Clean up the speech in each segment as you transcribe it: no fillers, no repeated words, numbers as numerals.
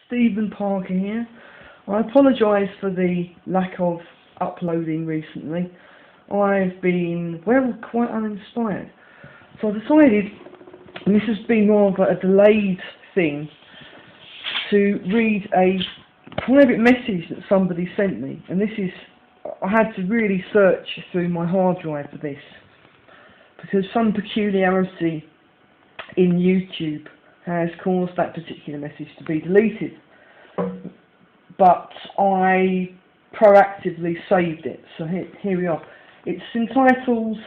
Stephen Parker here. I apologise for the lack of uploading recently. I've been, well, quite uninspired. So I decided, and this has been more of a delayed thing, to read a private message that somebody sent me. And this is, I had to really search through my hard drive for this, because some peculiarity in YouTube has caused that particular message to be deleted. But I proactively saved it, so here we are. It's entitled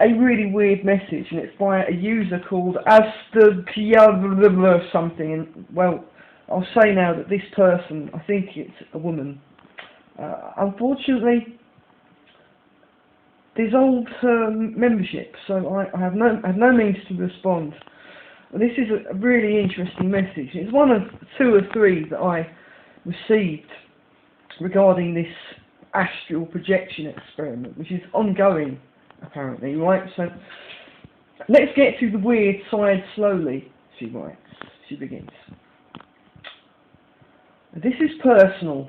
A Really Weird Message, and it's by a user called astral something, and well, I'll say now that this person, I think it's a woman, unfortunately dissolved her membership, so I have no means to respond. This is a really interesting message. It's one of two or three that I received regarding this astral projection experiment, which is ongoing apparently, right? So let's get to the weird side slowly, she writes. She begins. This is personal.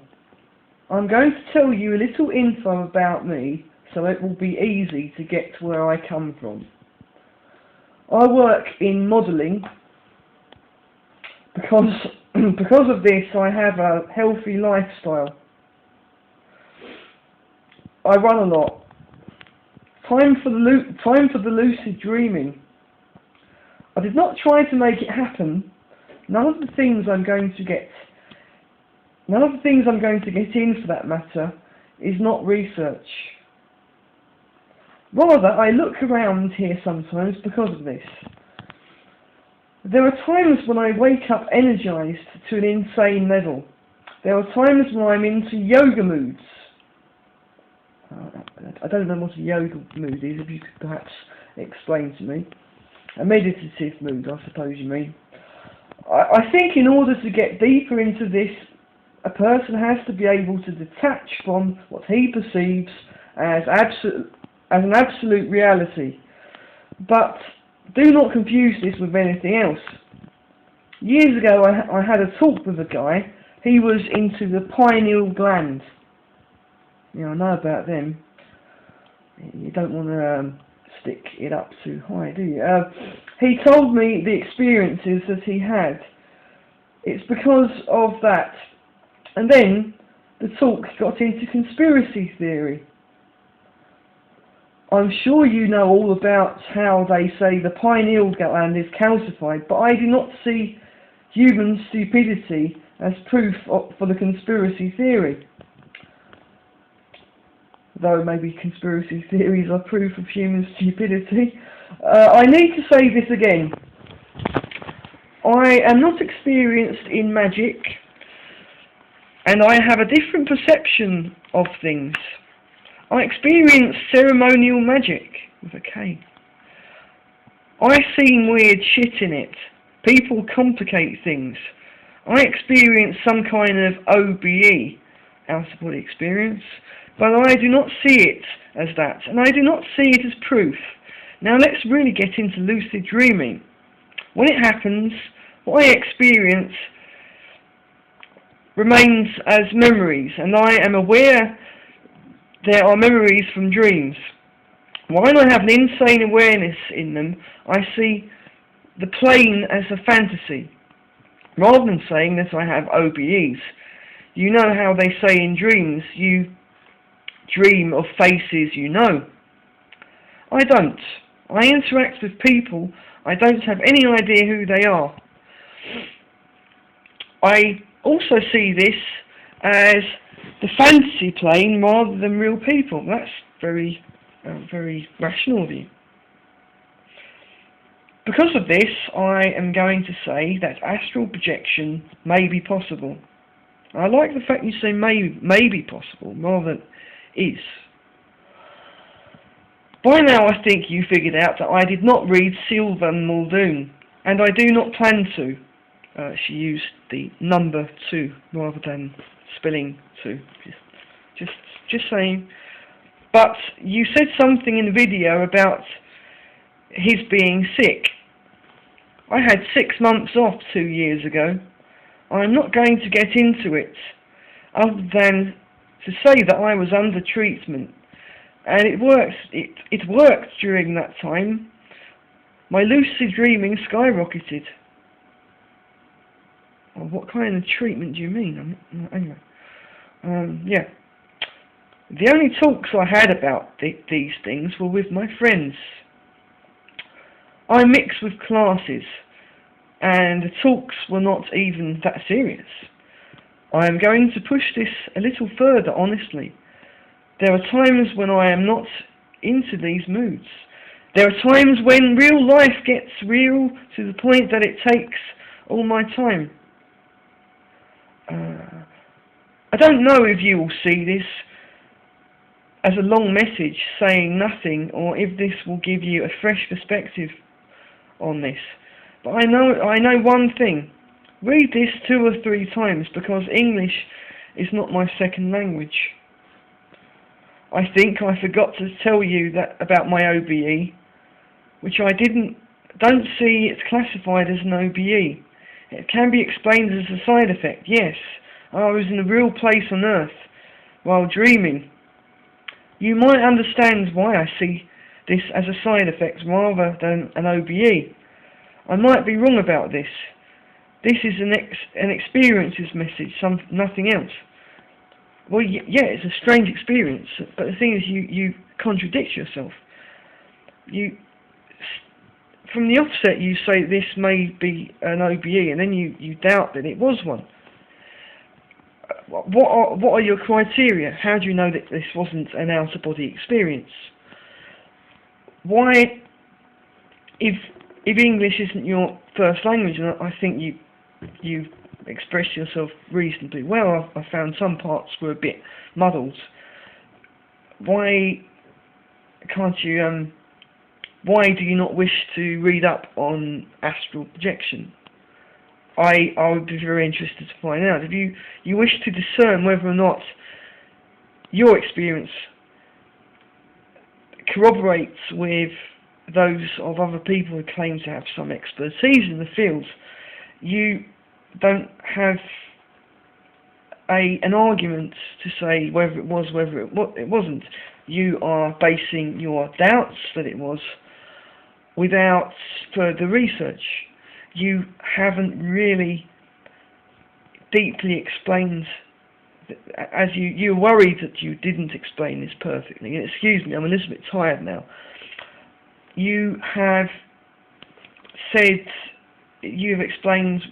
I'm going to tell you a little info about me so it will be easy to get to where I come from. I work in modelling. Because of this, I have a healthy lifestyle. I run a lot. Time for the lucid dreaming. I did not try to make it happen. None of the things I'm going to get in, for that matter, is not research. Rather, I look around here sometimes because of this. There are times when I wake up energized to an insane level. There are times when I'm into yoga moods. I don't know what a yoga mood is, if you could perhaps explain to me. A meditative mood, I suppose you mean. I think in order to get deeper into this, a person has to be able to detach from what he perceives as an absolute reality. But do not confuse this with anything else. Years ago I had a talk with a guy. He was into the pineal gland. I know about them. You don't want to stick it up too high, do you? He told me the experiences that he had. It's because of that. And then the talk got into conspiracy theory. I'm sure you know all about how they say the pineal gland is calcified, but I do not see human stupidity as proof for the conspiracy theory. Though maybe conspiracy theories are proof of human stupidity. I need to say this again. I am not experienced in magic, and I have a different perception of things. I experience ceremonial magic with a K. I've seen weird shit in it. People complicate things. I experience some kind of OBE, out-of-body experience, but I do not see it as that, and I do not see it as proof. Now let's really get into lucid dreaming. When it happens, what I experience remains as memories, and I am aware there are memories from dreams. While I have an insane awareness in them, I see the plane as a fantasy, rather than saying that I have OBEs. You know how they say in dreams, you dream of faces you know. I don't. I interact with people. I don't have any idea who they are. I also see this as the fantasy plane rather than real people. That's very rational of you. Because of this, I am going to say that astral projection may be possible. I like the fact you say may be possible rather than is. By now I think you figured out that I did not read Sylvan Muldoon, and I do not plan to. She used the number 2 rather than spelling 2. Just saying. But you said something in the video about his being sick. I had 6 months off 2 years ago. I'm not going to get into it other than to say that I was under treatment, and it worked during that time. My lucid dreaming skyrocketed. Well, what kind of treatment do you mean? Anyway, yeah. The only talks I had about these things were with my friends. I mixed with classes, and the talks were not even that serious. I am going to push this a little further, honestly. There are times when I am not into these moods. There are times when real life gets real to the point that it takes all my time. I don't know if you will see this as a long message saying nothing, or if this will give you a fresh perspective on this. But I know one thing. Read this 2 or 3 times, because English is not my second language. I think I forgot to tell you that about my OBE, which I don't see it's classified as an OBE. It can be explained as a side effect, yes. I was in a real place on earth while dreaming. You might understand why I see this as a side effect rather than an OBE. I might be wrong about this. This is an experiences message, nothing else. Well, yeah, it's a strange experience, but the thing is, you contradict yourself. From the offset, you say this may be an OBE, and then you doubt that it was one. What are your criteria? How do you know that this wasn't an out-of-body experience? Why, if English isn't your first language, and I think you expressed yourself reasonably well, I found some parts were a bit muddled. Why can't you? Why do you not wish to read up on astral projection? I would be very interested to find out. If you wish to discern whether or not your experience corroborates with those of other people who claim to have some expertise in the field, you don't have an argument to say whether it was, whether it wasn't. You are basing your doubts that it was without further research. You haven't really deeply explained, as you're worried that you didn't explain this perfectly. And excuse me, I'm a little bit tired now. You have said, you've explained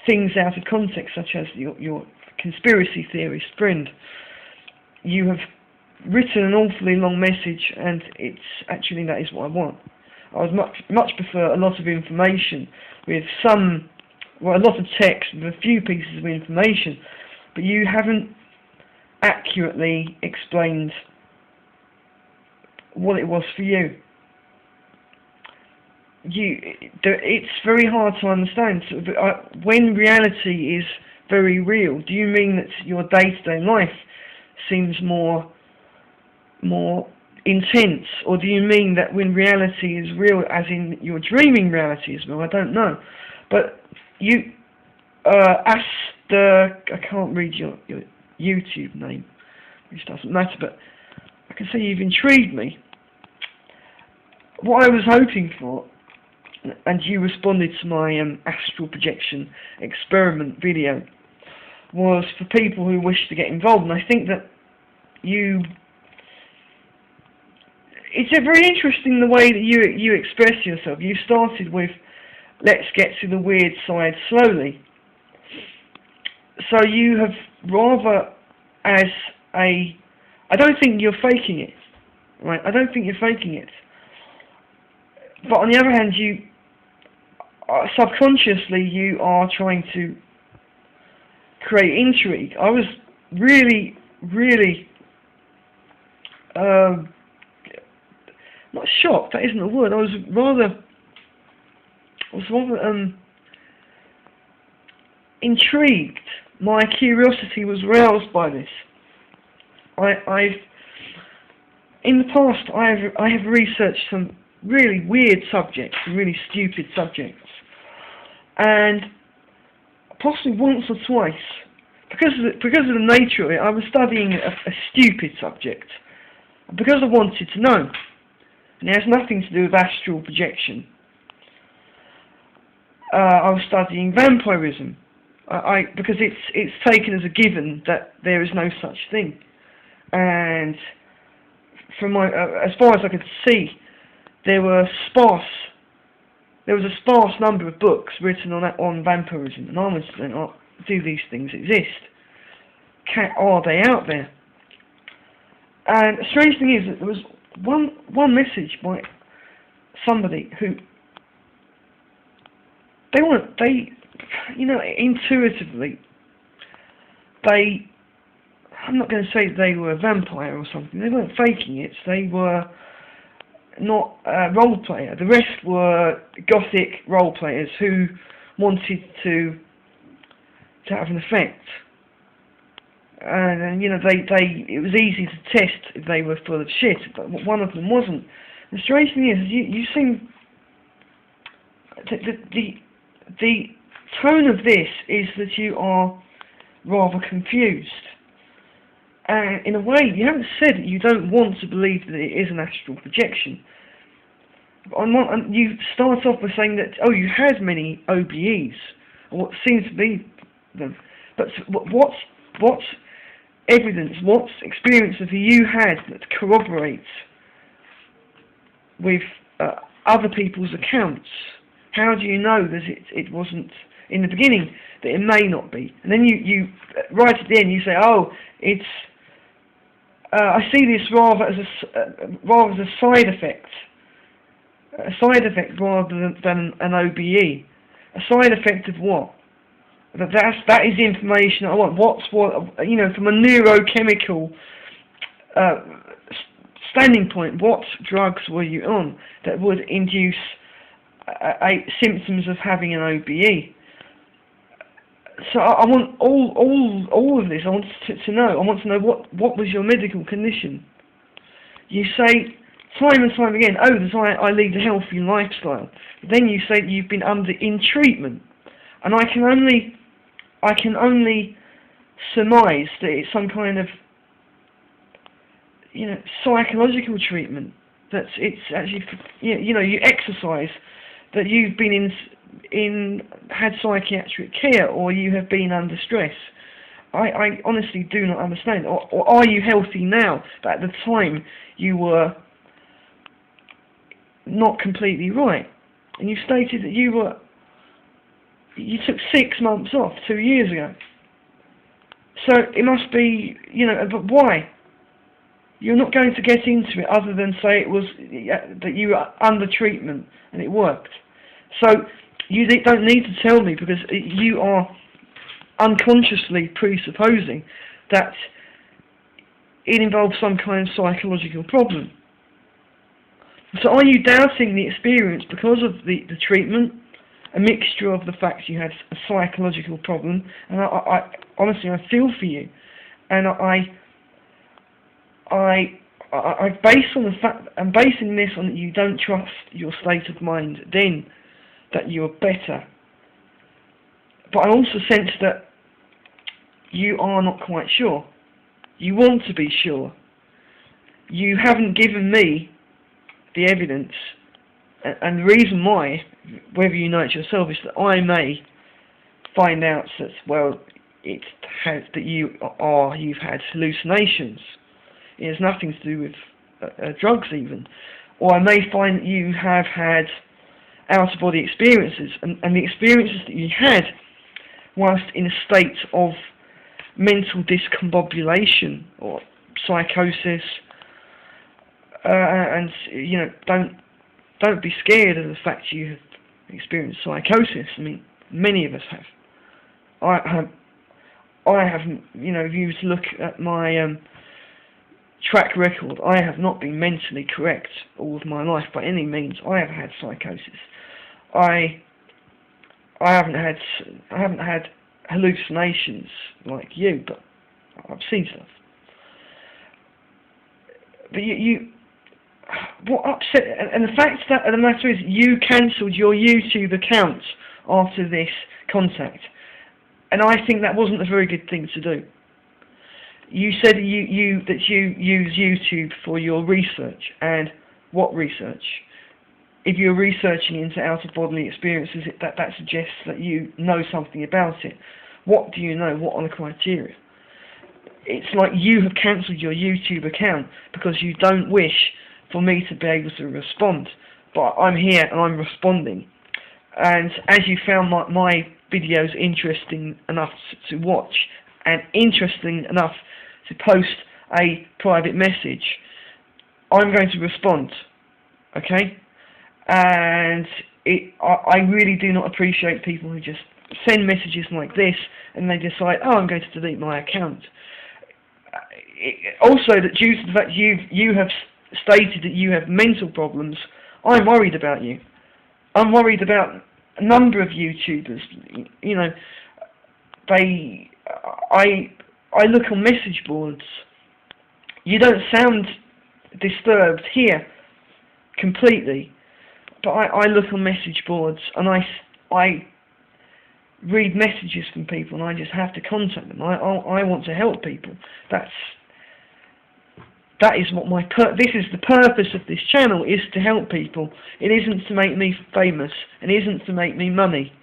things out of context, such as your conspiracy theorist friend. You have written an awfully long message, and it's actually, that is what I want. I would much prefer a lot of information with a lot of text with a few pieces of information, but you haven't accurately explained what it was for you. It's very hard to understand. When reality is very real, do you mean that your day-to-day life seems more intense, or do you mean that when reality is real, as in your dreaming reality is real? I don't know. But you, I can't read your YouTube name, which doesn't matter, but I can say you've intrigued me. What I was hoping for, and you responded to my astral projection experiment video, was for people who wish to get involved, and I think that it's very interesting the way that you express yourself. You started with, let's get to the weird side slowly. So you have rather I don't think you're faking it, right? I don't think you're faking it. But on the other hand, subconsciously you are trying to create intrigue. I was really not shocked, that isn't a word. I was rather intrigued. My curiosity was roused by this. In the past, I have researched some really weird subjects, really stupid subjects, and possibly once or twice, because of the nature of it. I was studying a stupid subject, because I wanted to know, and it has nothing to do with astral projection. I was studying vampirism, because it's taken as a given that there is no such thing, and from as far as I could see, there was a sparse number of books written on vampirism, and I was saying, oh, do these things exist? Are they out there? And the strange thing is that there was one message by somebody who intuitively, I'm not going to say they were a vampire or something, they weren't faking it, they were not a role player. The rest were gothic role players who wanted to have an effect. And it was easy to test if they were full of shit, but one of them wasn't. The strange thing is, you seem the tone of this is that you are rather confused. And in a way, you haven't said that you don't want to believe that it is an astral projection. You start off by saying that, oh, you had many OBEs, or what seems to be them. But what's evidence, what experience have you had that corroborates with other people's accounts? How do you know that it wasn't in the beginning, that it may not be? And then you right at the end you say, oh, it's I see this rather as a side effect rather than an OBE. A side effect of what? That is the information I want. From a neurochemical standing point, what drugs were you on that would induce symptoms of having an OBE? So I want all of this. I want to know. I want to know what was your medical condition. You say time and time again, oh, that I lead a healthy lifestyle. Then you say that you've been in treatment, and I can only surmise that it's some kind of psychological treatment. That it's actually you exercise, that you've been had psychiatric care, or you have been under stress. I honestly do not understand. Or are you healthy now, but at the time you were not completely right? And you stated that you took 6 months off 2 years ago. So it must be, but why? You're not going to get into it other than say it was that you were under treatment and it worked. So you don't need to tell me, because you are unconsciously presupposing that it involves some kind of psychological problem. So are you doubting the experience because of the treatment, a mixture of the fact you had a psychological problem? And I honestly, I feel for you, and I'm basing this on that you don't trust your state of mind, then that you're better. But I also sense that you are not quite sure. You want to be sure. You haven't given me the evidence, and the reason why, whether you know it yourself, is that I may find out that, well, you've had hallucinations. It has nothing to do with drugs even. Or I may find that you have had out-of-body experiences, and the experiences that you had whilst in a state of mental discombobulation or psychosis, and don't be scared of the fact you have experienced psychosis. I mean, many of us have. I haven't. If you were to look at my track record, I have not been mentally correct all of my life by any means. I have had psychosis. I haven't had hallucinations like you, but I've seen stuff. But what upset, and the fact that the matter is, you cancelled your YouTube account after this contact. and I think that wasn't a very good thing to do. You said that you use YouTube for your research, and what research? If you're researching into out-of-bodily experiences, that suggests that you know something about it. What do you know? What are the criteria? It's like you have cancelled your YouTube account because you don't wish for me to be able to respond. But I'm here and I'm responding. And as you found my videos interesting enough to watch and interesting enough to post a private message, I'm going to respond. Okay? And I really do not appreciate people who just send messages like this and they decide, oh, I'm going to delete my account. Also, that due to the fact you have stated that you have mental problems, I'm worried about you. I'm worried about a number of YouTubers. You know, I look on message boards. You don't sound disturbed here completely, but I look on message boards and I read messages from people and I just have to contact them. I want to help people. That is what this is the purpose of this channel, is to help people. It isn't to make me famous, and it isn't to make me money.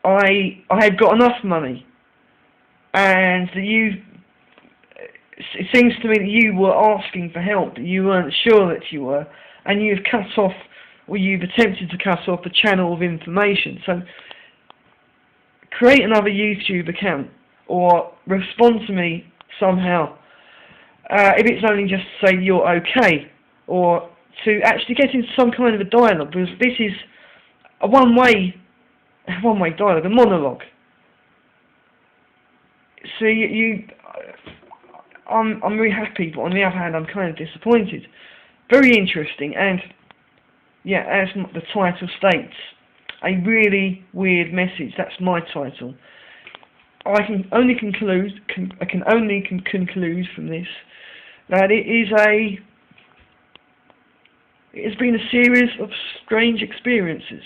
I have got enough money, and it seems to me that you were asking for help, but you weren't sure that you were, and you've cut off, or you've attempted to cut off a channel of information. So create another YouTube account, or respond to me somehow. If it's only just to say you're okay, or to actually get into some kind of a dialogue, because this is a one-way dialogue, a monologue. So I'm really happy, but on the other hand, I'm kind of disappointed. Very interesting, and yeah, as the title states, a really weird message. That's my title. I can only conclude from this that it has been a series of strange experiences.